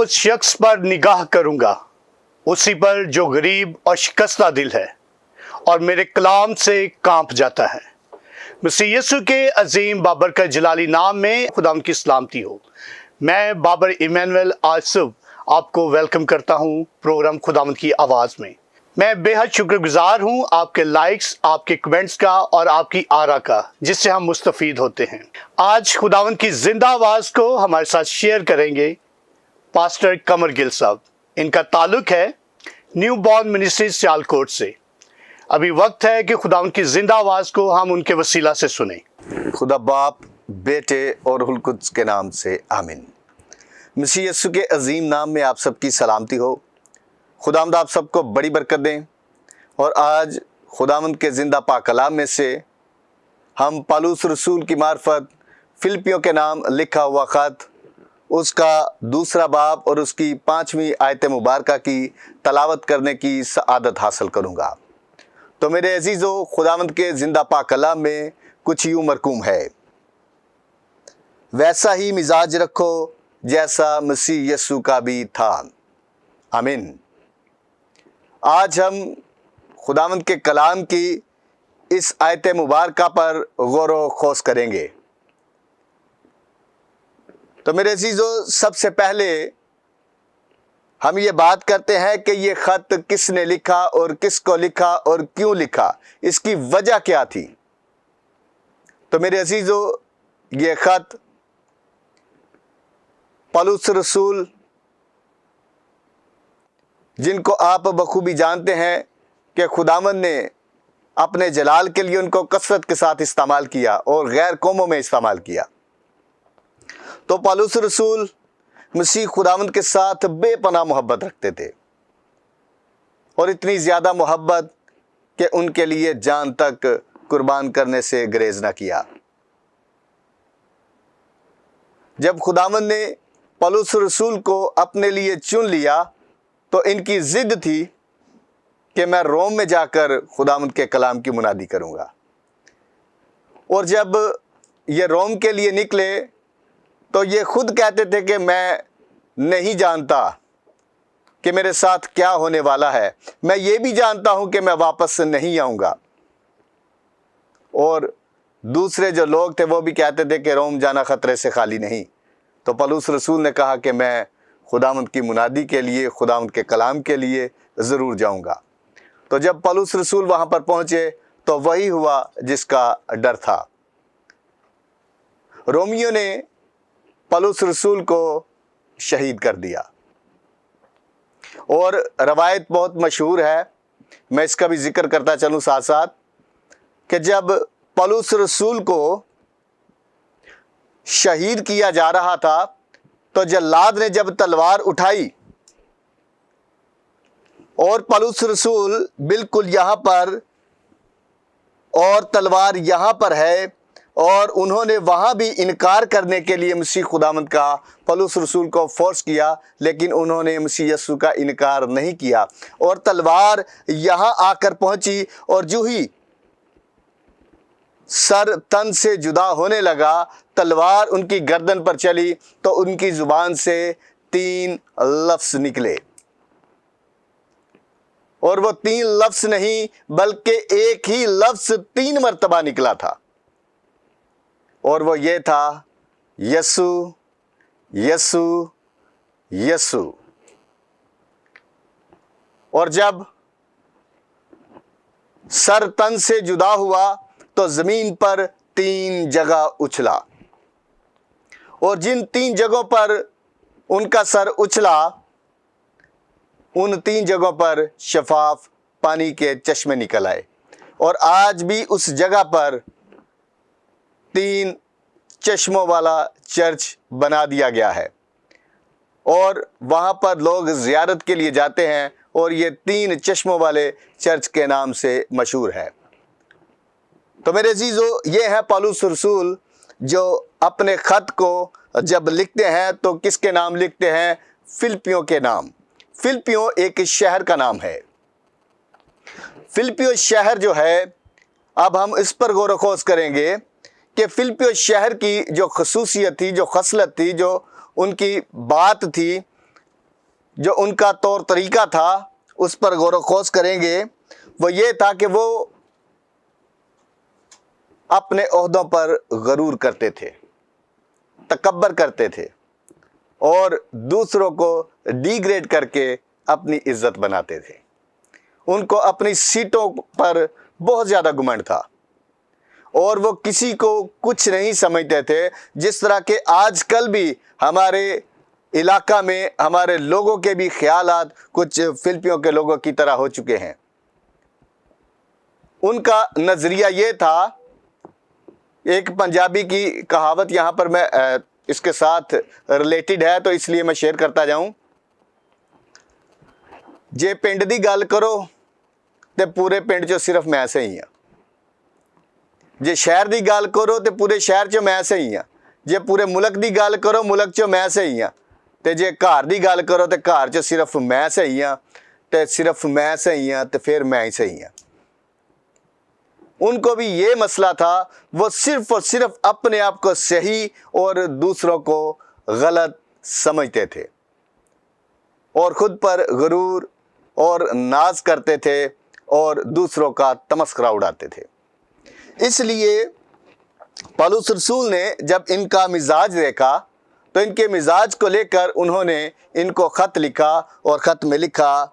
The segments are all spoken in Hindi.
उस शख्स पर निगाह करूंगा, उसी पर जो गरीब और शिकस्ता दिल है और मेरे कलाम से कांप जाता है। मसीह यीशु के अजीम बाबरकत जलाली नाम में खुदाम की सलामती हो। मैं बाबर इमैनुअल आसिफ आपको वेलकम करता हूं प्रोग्राम खुदावंद की आवाज़ में। मैं बेहद शुक्रगुजार हूं आपके लाइक्स, आपके कमेंट्स का और आपकी आरा का, जिससे हम मुस्तफीद होते हैं। आज खुदावंद की जिंदा आवाज़ को हमारे साथ शेयर करेंगे पास्टर कमर गिल साहब। इनका ताल्लुक है न्यू बॉर्न मिनिस्ट्री सियालकोट से। अभी वक्त है कि खुदावंद की जिंदा आवाज़ को हम उनके वसीला से सुने। खुदा बाप, बेटे और रुहुल कुद्स के नाम से आमीन। मसीह यीशु के अजीम नाम में आप सबकी सलामती हो। खुदावंद आप सबको बड़ी बरकत दें। और आज खुदावंद के जिंदा पाक कलाम में से हम पौलुस रसूल की मार्फत फिलिपियों के नाम लिखा हुआ ख़त, उसका दूसरा बाब और उसकी 5वीं आयत मुबारका की तलावत करने की सआदत हासिल करूँगा। तो मेरे अजीज़ों, खुदावंद के जिंदा पाक कलाम में कुछ यूँ मरकूम है, वैसा ही मिजाज रखो जैसा मसीह यीशु का भी था। आमीन। आज हम खुदावंद के कलाम की इस आयत मुबारका पर गौर व खोज करेंगे। तो मेरे अजीज़ों, सबसे पहले हम ये बात करते हैं कि ये ख़त किसने लिखा और किसको लिखा और क्यों लिखा, इसकी वजह क्या थी। तो मेरे अजीज़ों, ये ख़त पौलुस रसूल, जिनको आप बखूबी जानते हैं कि खुदावंद ने अपने जलाल के लिए उनको कसरत के साथ इस्तेमाल किया और गैर कौमों में इस्तेमाल किया। तो पौलुस रसूल मसीह खुदावंद के साथ बेपनाह मोहब्बत रखते थे, और इतनी ज़्यादा मोहब्बत कि उनके लिए जान तक कुर्बान करने से गुरेज न किया। जब खुदावंद ने पौलुस रसूल को अपने लिए चुन लिया तो इनकी ज़िद थी कि मैं रोम में जाकर खुदावंद के कलाम की मुनादी करूँगा। और जब ये रोम के लिए निकले तो ये खुद कहते थे कि मैं नहीं जानता कि मेरे साथ क्या होने वाला है, मैं ये भी जानता हूँ कि मैं वापस नहीं आऊँगा। और दूसरे जो लोग थे वो भी कहते थे कि रोम जाना ख़तरे से खाली नहीं। तो पौलुस रसूल ने कहा कि मैं खुदावंद की मुनादी के लिए, खुदावंद के कलाम के लिए ज़रूर जाऊंगा। तो जब पौलुस रसूल वहाँ पर पहुँचे तो वही हुआ जिसका डर था। रोमियों ने पौलुस रसूल को शहीद कर दिया। और रवायत बहुत मशहूर है, मैं इसका भी जिक्र करता चलूँ साथ साथ, कि जब पौलुस रसूल को शहीद किया जा रहा था तो जल्लाद ने जब तलवार उठाई और पौलुस रसूल बिल्कुल यहाँ पर और तलवार यहाँ पर है, और उन्होंने वहाँ भी इनकार करने के लिए मसीह खुदावंद का पौलुस रसूल को फोर्स किया, लेकिन उन्होंने मसीह यीशु का इनकार नहीं किया। और तलवार यहाँ आकर पहुँची और जो ही सर तन से जुदा होने लगा, तलवार उनकी गर्दन पर चली तो उनकी ज़ुबान से 3 लफ्ज़ निकले। और वो 3 लफ्ज़ नहीं बल्कि एक ही लफ्ज़ 3 मरतबा निकला था, और वो ये था, यीशु यीशु यीशु। और जब सर तन से जुदा हुआ तो ज़मीन पर 3 जगह उछला, और जिन 3 जगहों पर उनका सर उछला उन 3 जगहों पर शफाफ पानी के चश्मे निकल आए। और आज भी उस जगह पर 3 चश्मों वाला चर्च बना दिया गया है, और वहाँ पर लोग ज़ियारत के लिए जाते हैं, और ये 3 चश्मों वाले चर्च के नाम से मशहूर है। तो मेरे अजीज़ों, ये है पौलुस रसूल जो अपने ख़त को जब लिखते हैं तो किसके नाम लिखते हैं? फिलिपियों के नाम। फिलिपियों एक शहर का नाम है। फिलिपियों शहर जो है, अब हम इस पर गौर खोज करेंगे कि फिलिपियों शहर की जो खसूसियत थी, जो खसलत थी, जो उनकी बात थी, जो उनका तौर तरीका था उस पर गौर व खोज करेंगे, वो ये था कि वो अपने ओहदों पर गरूर करते थे, तकब्बर करते थे और दूसरों को डिग्रेड करके अपनी इज्जत बनाते थे। उनको अपनी सीटों पर बहुत ज़्यादा घमंड था और वो किसी को कुछ नहीं समझते थे। जिस तरह के आजकल भी हमारे इलाका में हमारे लोगों के भी ख्यालात कुछ फिलिपियों के लोगों की तरह हो चुके हैं। उनका नज़रिया ये था, एक पंजाबी की कहावत यहाँ पर मैं इसके साथ रिलेटेड है तो इसलिए मैं शेयर करता जाऊं। जे पिंड दी गल करो तो पूरे पिंड चो सिर्फ मैं सही हाँ, जे शहर दी गल करो तो पूरे शहर चो मैं सही हाँ, जे पूरे मुल्क दी गल करो मुल्क चो मैं सही हाँ, तो जे घर दी गल करो तो घर चो सिर्फ मैं सही हाँ, तो सिर्फ मैं सही हाँ तो फिर मैं ही सही हाँ। उनको भी ये मसला था, वो सिर्फ और सिर्फ अपने आप को सही और दूसरों को गलत समझते थे और खुद पर गुरूर और नाज करते थे और दूसरों का तमस्करा उड़ाते थे। इसलिए पौलुस रसूल ने जब इनका मिजाज देखा तो इनके मिजाज को लेकर उन्होंने इनको ख़त लिखा और ख़त में लिखा,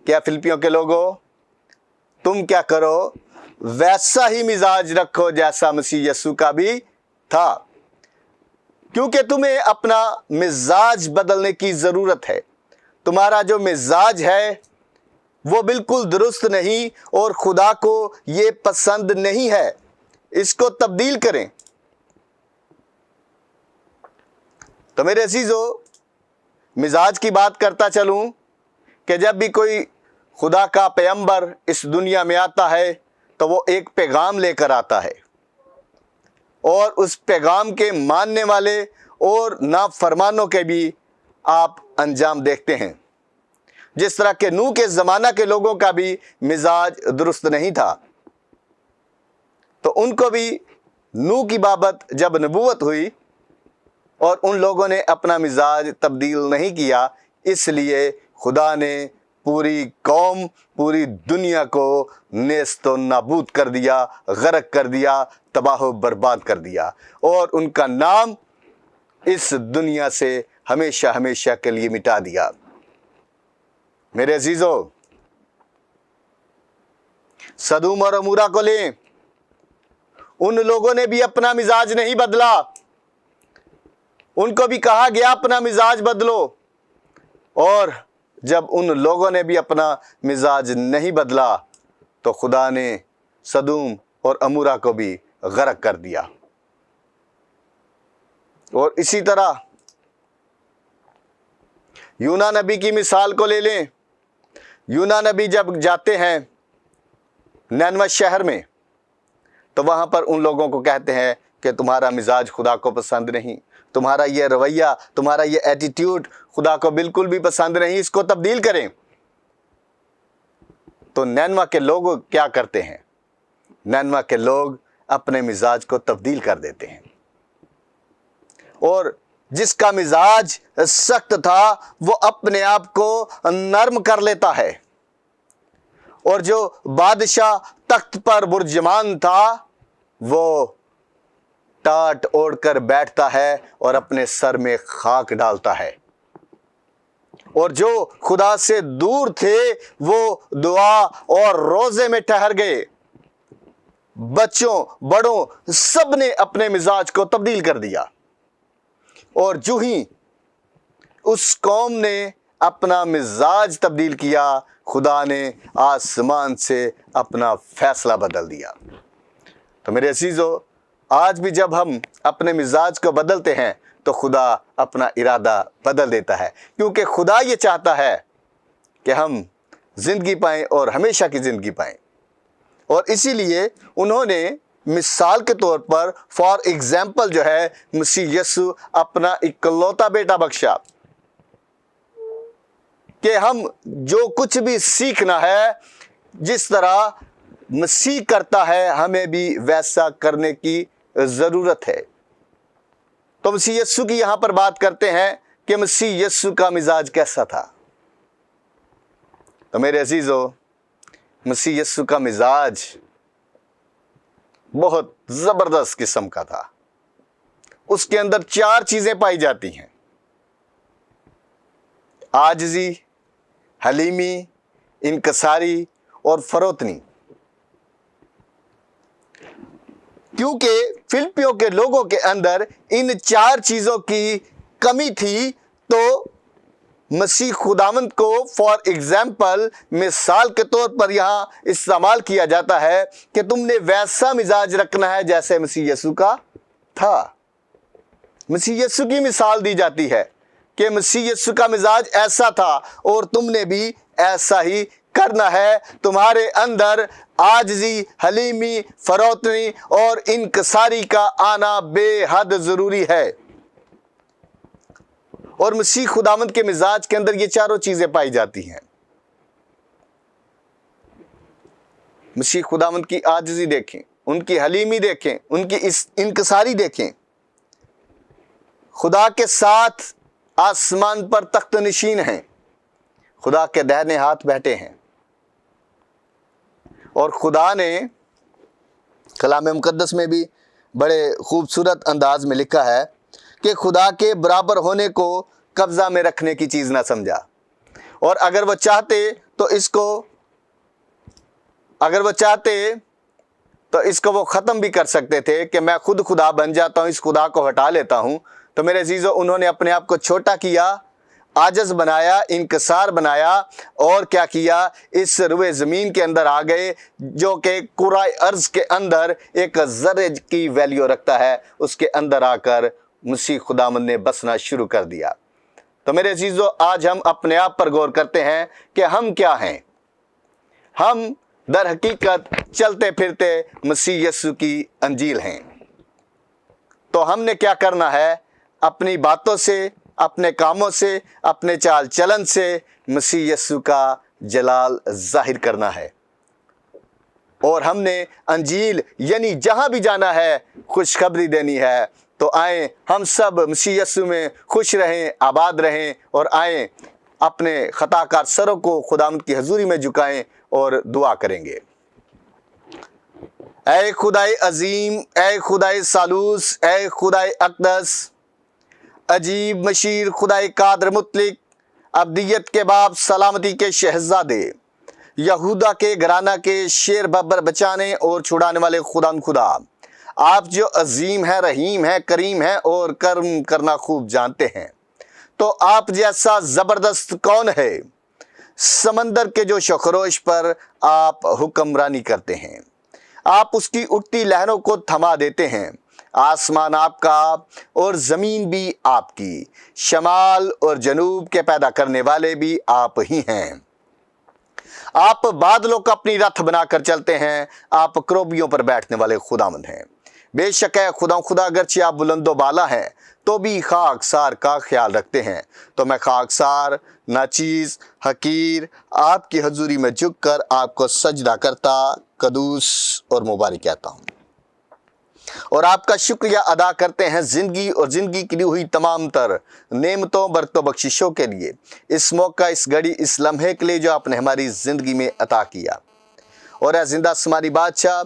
क्या फिलिपियों के लोगों, तुम क्या करो, वैसा ही मिजाज रखो जैसा मसीह यीशु का भी था, क्योंकि तुम्हें अपना मिजाज बदलने की ज़रूरत है। तुम्हारा जो मिजाज है वो बिल्कुल दुरुस्त नहीं और खुदा को ये पसंद नहीं है, इसको तब्दील करें। तो मेरे अजीजों, मिजाज की बात करता चलूं कि जब भी कोई खुदा का पैगंबर इस दुनिया में आता है तो वो एक पैगाम लेकर आता है और उस पैगाम के मानने वाले और नाफरमानों के भी आप अंजाम देखते हैं। जिस तरह के नूह के ज़माना के लोगों का भी मिजाज दुरुस्त नहीं था, तो उनको भी नूह की बाबत जब नबूवत हुई और उन लोगों ने अपना मिजाज तब्दील नहीं किया, इसलिए खुदा ने पूरी कौम, पूरी दुनिया को नेस्तो नाबूद कर दिया, गर्क कर दिया, तबाह बर्बाद कर दिया और उनका नाम इस दुनिया से हमेशा हमेशा के लिए मिटा दिया। मेरे अजीजों, सदूम और अमूरा को लें, उन लोगों ने भी अपना मिजाज नहीं बदला। उनको भी कहा गया अपना मिजाज बदलो, और जब उन लोगों ने भी अपना मिजाज नहीं बदला तो खुदा ने सदूम और अमूरा को भी गर्क कर दिया। और इसी तरह यूना नबी की मिसाल को ले लें। यूना नबी जब जाते हैं नैनवा शहर में तो वहाँ पर उन लोगों को कहते हैं कि तुम्हारा मिजाज खुदा को पसंद नहीं, तुम्हारा ये रवैया, तुम्हारा ये एटीट्यूड खुदा को बिल्कुल भी पसंद नहीं, इसको तब्दील करें। तो नैनवा के लोग क्या करते हैं? नैनवा के लोग अपने मिजाज को तब्दील कर देते हैं और जिसका मिजाज सख्त था वो अपने आप को नर्म कर लेता है, और जो बादशाह तख्त पर बुर्जमान था वो टाट ओढ़कर बैठता है और अपने सर में खाक डालता है, और जो खुदा से दूर थे वो दुआ और रोजे में ठहर गए। बच्चों बड़ों सब ने अपने मिजाज को तब्दील कर दिया, और जो ही उस कौम ने अपना मिजाज तब्दील किया, खुदा ने आसमान से अपना फैसला बदल दिया। तो मेरे अजीजों, आज भी जब हम अपने मिजाज को बदलते हैं तो खुदा अपना इरादा बदल देता है, क्योंकि खुदा ये चाहता है कि हम जिंदगी पाएं और हमेशा की जिंदगी पाएं। और इसीलिए उन्होंने मिसाल के तौर पर फॉर एग्जाम्पल जो है मसीह यीशु अपना इकलौता बेटा बख्शा कि हम जो कुछ भी सीखना है, जिस तरह मसीह करता है हमें भी वैसा करने की ज़रूरत है। तो मसीह यीशु की यहाँ पर बात करते हैं कि मसीह यीशु का मिजाज कैसा था। तो मेरे अजीज़ों, मसीह यीशु का मिजाज बहुत ज़बरदस्त किस्म का था। उसके अंदर 4 चीज़ें पाई जाती हैं: आजिज़ी, हलीमी, इनकसारी और फरोतनी। क्योंकि फिलिपियों के लोगों के अंदर इन 4 चीज़ों की कमी थी, तो मसीह खुदावंद को फॉर एग्जाम्पल, मिसाल के तौर पर यहाँ इस्तेमाल किया जाता है कि तुमने वैसा मिजाज रखना है जैसे मसीह यीशु का था। मसीह यीशु की मिसाल दी जाती है कि मसीह यीशु का मिजाज ऐसा था और तुमने भी ऐसा ही करना है। तुम्हारे अंदर आजिज़ी, हलीमी, फरोतनी और इनकसारी का आना बेहद ज़रूरी है। और मसीह खुदावंद के मिजाज के अंदर ये चारों चीज़ें पाई जाती हैं। मसीह खुदावंद की आजिज़ी देखें, उनकी हलीमी देखें, उनकी इनकसारी देखें। खुदा के साथ आसमान पर तख्त नशीन हैं, खुदा के दाहिने हाथ बैठे हैं। और खुदा ने कलाम मुकद्दस में भी बड़े खूबसूरत अंदाज में लिखा है कि खुदा के बराबर होने को कब्जा में रखने की चीज़ ना समझा। और अगर वो चाहते तो इसको वो ख़त्म भी कर सकते थे कि मैं खुद खुदा बन जाता हूँ, इस खुदा को हटा लेता हूँ। तो मेरे अजीज़ों, उन्होंने अपने आप को छोटा किया, आजज़ बनाया, इनकसार बनाया और क्या किया, इस रुए ज़मीन के अंदर आ गए जो कि कुराए अर्ज़ के अंदर एक ज़र्रे की वैल्यू रखता है। उसके अंदर आकर मसीह खुदावंद ने बसना शुरू कर दिया। तो मेरे अजीज़ों, आज हम अपने आप पर गौर करते हैं कि हम क्या हैं। हम दर हकीकत चलते फिरते मसीह यीशु की अंजील हैं। तो हमने क्या करना है? अपनी बातों से, अपने कामों से, अपने चाल चलन से मसीह यीशु का जलाल जाहिर करना है। और हमने अंजील यानी जहां भी जाना है खुशखबरी देनी है। तो आए हम सब मसीह यीशु में खुश रहें, आबाद रहें और आए अपने खताकार सरों को खुदावंद की हजूरी में झुकाएं और दुआ करेंगे। ऐ खुदाए अजीम, ऐ खुदाए सालूस, ऐ खुदाए अक़दस, अजीब मशीर, खुदाए कादर मुतलिक, अब्दियत के बाप, सलामती के शहजादे, यहूदा के घराना के शेर बब्बर बचाने और छुड़ाने वाले खुदा, आप जो अजीम है, रहीम है, करीम है और कर्म करना खूब जानते हैं। तो आप जैसा ज़बरदस्त कौन है? समंदर के जो शखरोश पर आप हुक्मरानी करते हैं, आप उसकी उठती लहरों को थमा देते हैं। आसमान आपका और ज़मीन भी आपकी, शमाल और जनूब के पैदा करने वाले भी आप ही हैं। आप बादलों का अपनी रथ बनाकर चलते हैं, आप क्रोबियों पर बैठने वाले खुदावंद हैं। बेशक है खुदा अगरचे आप बुलंदो बाला हैं तो भी खाकसार का ख्याल रखते हैं। तो मैं खाकसार, नाचीज़, हकीर आपकी हजूरी में झुक कर आपको सजदा करता, कदूस और मुबारक कहता हूँ और आपका शुक्रिया अदा करते हैं ज़िंदगी और ज़िंदगी की दी हुई तमाम तर नेमतों, बरकतों, बख्शिशों के लिए, इस मौका, इस घड़ी, इस लम्हे के लिए जो आपने हमारी ज़िंदगी में अता किया। और ऐ जिंदा आसमानी बादशाह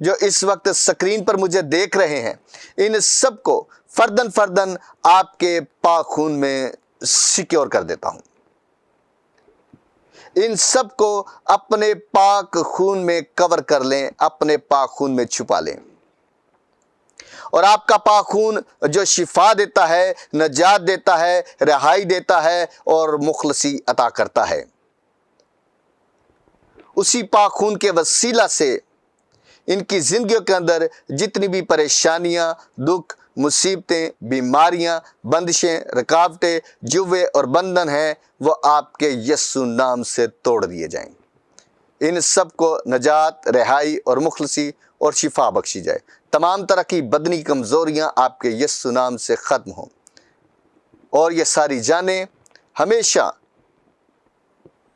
जो इस वक्त स्क्रीन पर मुझे देख रहे हैं, इन सब को फर्दन फर्दन आपके पाक खून में सिक्योर कर देता हूँ। इन सब को अपने पाक खून में कवर कर लें, अपने पाक खून में छुपा लें। और आपका पाक खून जो शिफा देता है, नजात देता है, रिहाई देता है और मुखलसी अता करता है, उसी पाक खून के वसीला से इनकी जिंदगियों के अंदर जितनी भी परेशानियां, दुख, मुसीबतें, बीमारियां, बंदिशें, रुकावटें, जुवे और बंधन हैं, वो आपके यीशु नाम से तोड़ दिए जाएं। इन सब को नजात, रिहाई और मुखलसी और शिफा बख्शी जाए। तमाम तरह की बदनी कमज़ोरियां आपके यीशु नाम से ख़त्म हों और ये सारी जानें हमेशा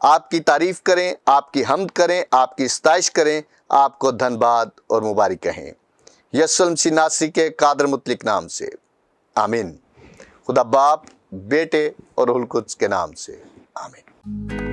आपकी तारीफ़ करें, आपकी हम्द करें, आपकी इस्ताइश करें, आपको धन्यवाद और मुबारक कहें, यीशु मसीह नासरी के कादर मुतलिक नाम से, आमीन। खुदा बाप, बेटे और रूह कुद्स के नाम से, आमीन।